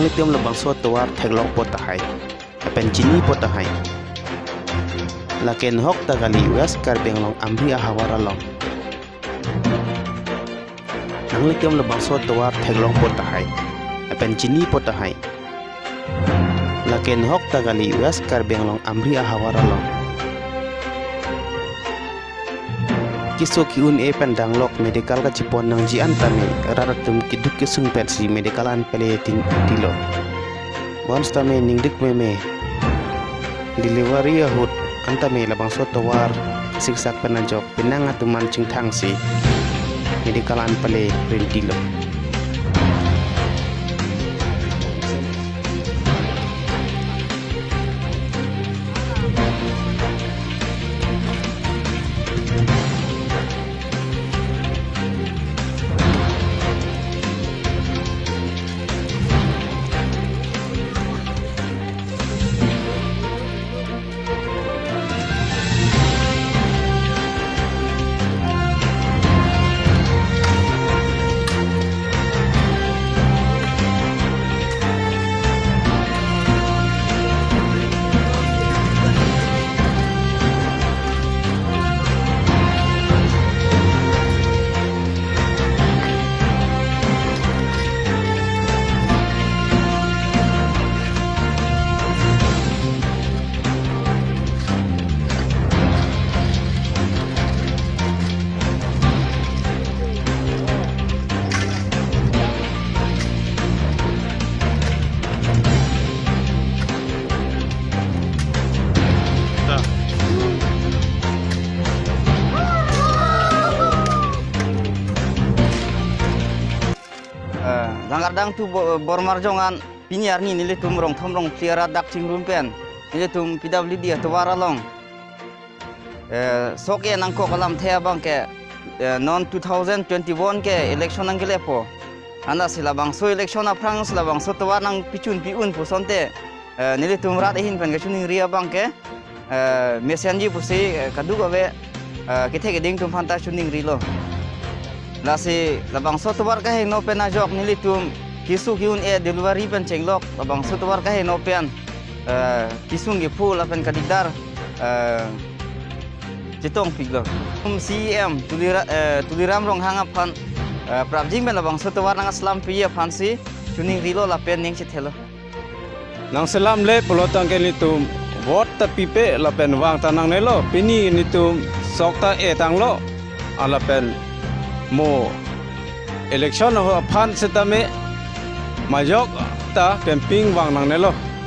nang litiam labang so tawar theglok potahai pen chini potahai laken hok tagali wes karbenglong amri ahawaralong nang litiam labang so tawar theglok potahai pen chini potahai laken hok tagali wes karbenglong amri ahawaralong kiso kiun e pendang lok medical ka cipon nang ji antame raratum kiduk kisung pensi medicalan peleting tilo bons tame ningdik meme delivery ahut antame labang so tawar siksak penajok pinang atuman cingthang si medicalan pele rentilo Langardang tu bormar jongan piniar ni nile tum rong thom rong clear dak ching rumpen nile tum PWD atwara long sok ye nang ko kalam thea bang ke non 2021 ke election nang gele po anda sila bang so election aprang sila bang so tawar nang pichun piun pusonte nile tum rat hin pen ke chuning ria bang ke mesenji pusi kadu gawe kithe ke ding tum phanta chuning rilo lasi labang sotwar ka he no pena jok nilitum kisu kiun e delivery pen chenglok labang sotwar ka he no pen kisung ge full apen kadidar jitong piglo CM tuliram rong hanga phan prabjing ben labang sotwar nang aslam piye phansi chuning rilo la pen ning chithelo nang selam le polotang ke litum vot ta pipe la pen wang tanang nelo pini nitum sokta e tanglo ala pen mo election ho phan setame majok ta camping wang nang nelo